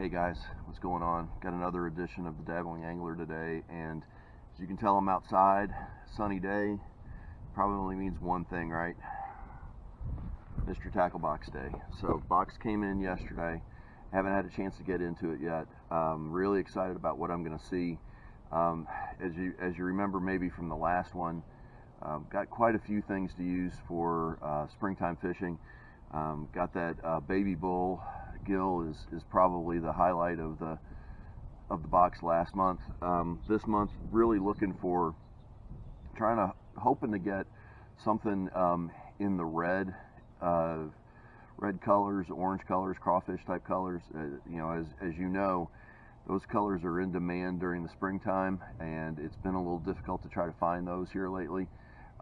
Hey guys, what's going on? Got another edition of the Dabbling Angler today, and as you can tell, I'm outside, sunny day. Probably only means one thing, right? Mystery Tackle Box Day. So box came in yesterday. Haven't had a chance to get into it yet. Really excited about what I'm going to see. As you remember maybe from the last one, got quite a few things to use for springtime fishing. Got that baby bull gill is probably the highlight of the box last month. This month, really looking for, hoping to get something in the red colors, orange colors, crawfish type colors. As you know, those colors are in demand during the springtime, and it's been a little difficult to try to find those here lately.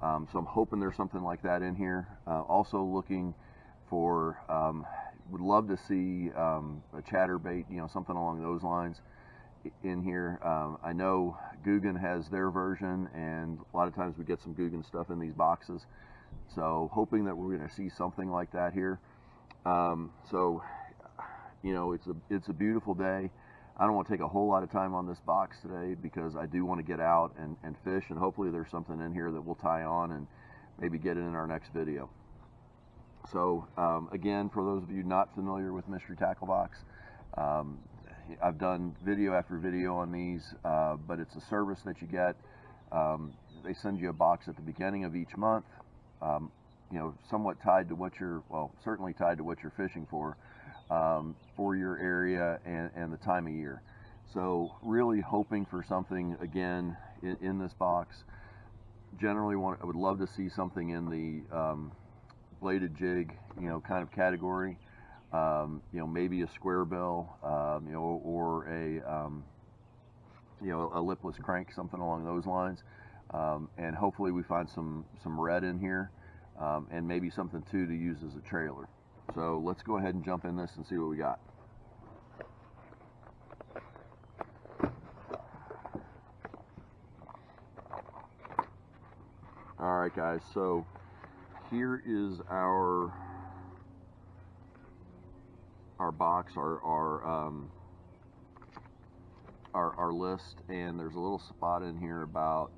So I'm hoping there's something like that in here. Also looking for, would love to see a chatterbait, something along those lines in here. I know Googan has their version, and a lot of times we get some Googan stuff in these boxes. So hoping that we're going to see something like that here. It's a beautiful day. I don't want to take a whole lot of time on this box today because I do want to get out and fish, and hopefully there's something in here that we'll tie on and maybe get it in our next video. So again, for those of you not familiar with Mystery Tackle Box, I've done video after video on these, but it's a service that you get. They send you a box at the beginning of each month, somewhat tied to what certainly tied to what you're fishing for your area and the time of year. So really hoping for something again in this box. Generally I would love to see something in the bladed jig, kind of category. Maybe a square bill, or a lipless crank, something along those lines. And hopefully we find some red in here, and maybe something too to use as a trailer. So let's go ahead and jump in this and see what we got. All right, guys, so here is our box, our list, and there's a little spot in here about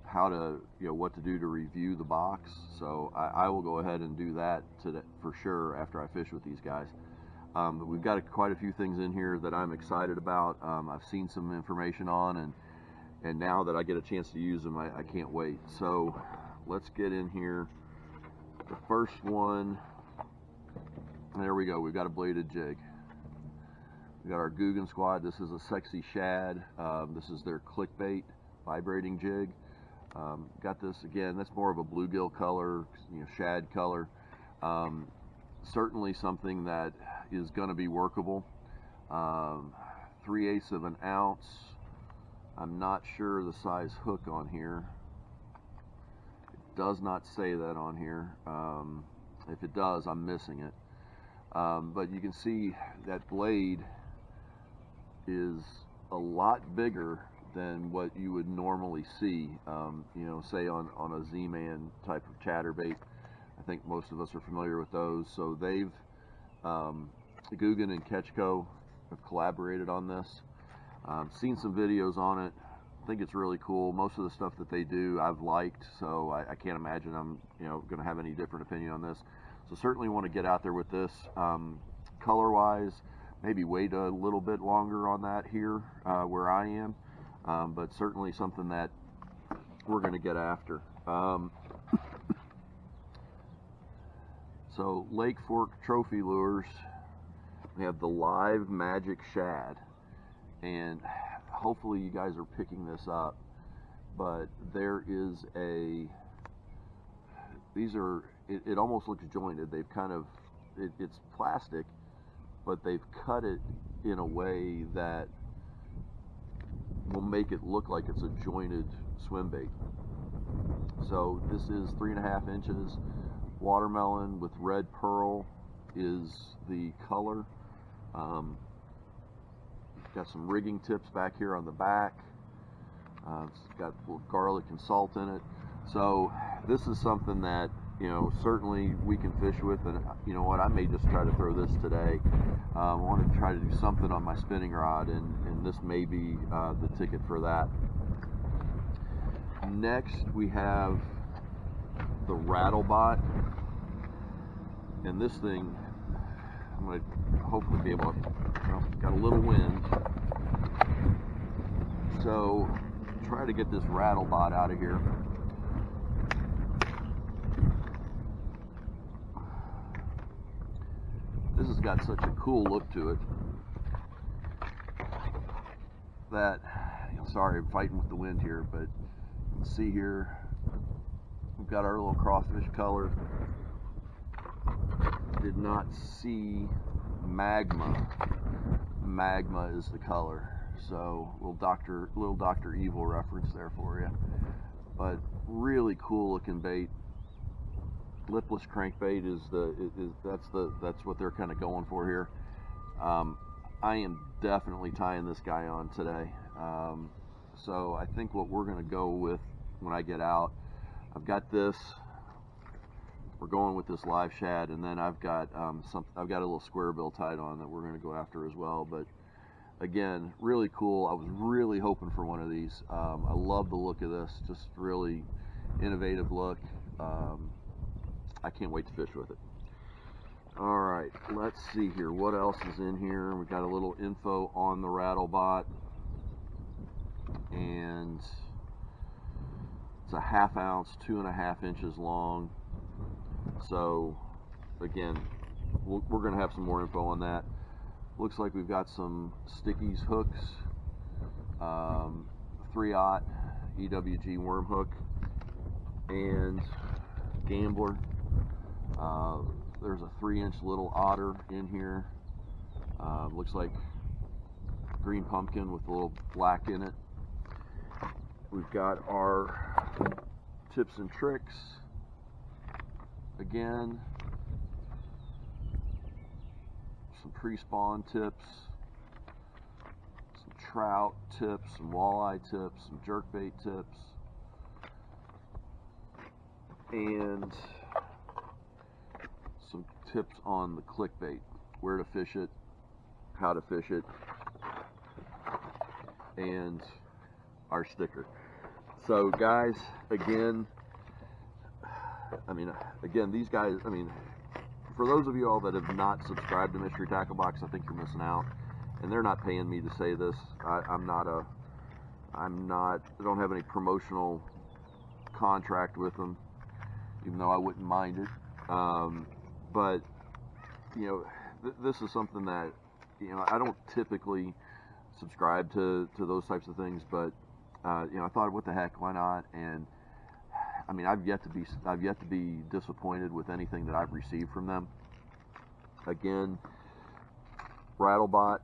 how to, what to do to review the box. So I will go ahead and do that today for sure after I fish with these guys. But we've got quite a few things in here that I'm excited about. I've seen some information on, and now that I get a chance to use them, I can't wait. So let's get in here. The first one, there we go. We've got a bladed jig. We got our Googan squad. This is a sexy Shad. This is their Clickbait vibrating jig. Got this again. That's more of a bluegill color, shad color. Certainly something that is going to be workable. 3/8 of an ounce. I'm not sure the size hook on here. It does not say that on here. If it does, I'm missing it. But you can see that blade is a lot bigger than what you would normally see, say on a Z-Man type of chatterbait. I think most of us are familiar with those. So they've, Googan and Ketchco have collaborated on this. Seen some videos on it. I think it's really cool. Most of the stuff that they do I've liked, so I can't imagine I'm going to have any different opinion on this. So certainly want to get out there with this. Color wise, maybe wait a little bit longer on that here where I am, but certainly something that we're going to get after. So Lake Fork Trophy Lures, we have the Live Magic Shad, and hopefully you guys are picking this up, but there is it almost looks jointed. They've kind of, it's plastic, but they've cut it in a way that will make it look like it's a jointed swim bait. So this is 3.5 inches. Watermelon with red pearl is the color. Got some rigging tips back here on the back. It's got a little garlic and salt in it. So this is something that certainly we can fish with, and you know what, I may just try to throw this today. I want to try to do something on my spinning rod, and this may be the ticket for that. Next we have the Rattle bot, and this thing I'm going to hopefully be able to, got a little wind, so try to get this Rattle bot out of here. This has got such a cool look to it that, sorry, I'm fighting with the wind here, but you can see here, we've got our little crawfish color. Did not see Magma. Magma is the color. So little Dr. Evil reference there for you. But really cool looking bait. Lipless crankbait that's what they're kind of going for here. I am definitely tying this guy on today. So I think what we're going to go with when I get out, I've got this. We're going with this live shad, and then I've got a little square bill tied on that we're going to go after as well. But again, really cool. I was really hoping for one of these. I love the look of this. Just really innovative look. I can't wait to fish with it. All right, let's see here. What else is in here? We got a little info on the Rattle bot, and it's a 1/2 ounce, 2.5 inches long. So again, we're going to have some more info on that. Looks like we've got some stickies hooks, 3/0 EWG worm hook, and gambler. There's a 3-inch little Otter in here. Looks like green pumpkin with a little black in it. We've got our tips and tricks. Again, some pre-spawn tips, some trout tips, some walleye tips, some jerkbait tips, and some tips on the clickbait, where to fish it, how to fish it, and our sticker. So guys, again, these guys, for those of you all that have not subscribed to Mystery Tackle Box, I think you're missing out. And they're not paying me to say this. I don't have any promotional contract with them, even though I wouldn't mind it. But, this is something that, I don't typically subscribe to those types of things, but, I thought, what the heck, why not? And I've yet to be disappointed with anything that I've received from them. Again, Rattlebot,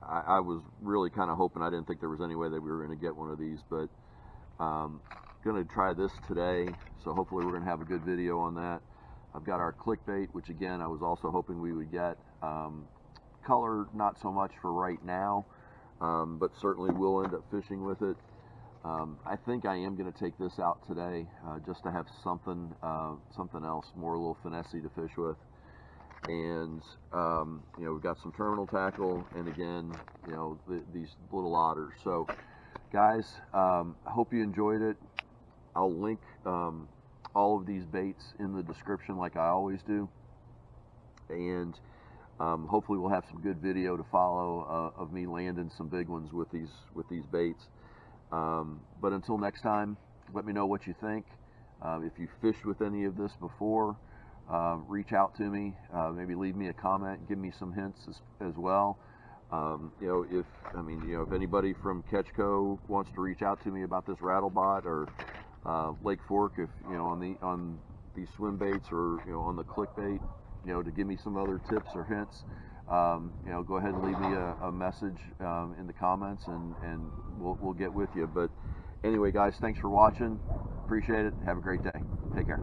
I was really kind of hoping, I didn't think there was any way that we were going to get one of these, but going to try this today, so hopefully we're going to have a good video on that. I've got our clickbait, which again I was also hoping we would get. Color, not so much for right now, but certainly we'll end up fishing with it. I think I am going to take this out today, just to have something else, more a little finessey to fish with. And we've got some terminal tackle, and again, these little otters. So guys, I hope you enjoyed it. I'll link all of these baits in the description like I always do, and hopefully we'll have some good video to follow of me landing some big ones with these baits. But until next time, let me know what you think. If you fished with any of this before, reach out to me, maybe leave me a comment, give me some hints as well. If anybody from Ketchco wants to reach out to me about this Rattlebot, or Lake Fork, if on these swim baits, or on the clickbait, to give me some other tips or hints, go ahead and leave me a message in the comments, and we'll get with you. But anyway, guys, thanks for watching. Appreciate it. Have a great day. Take care.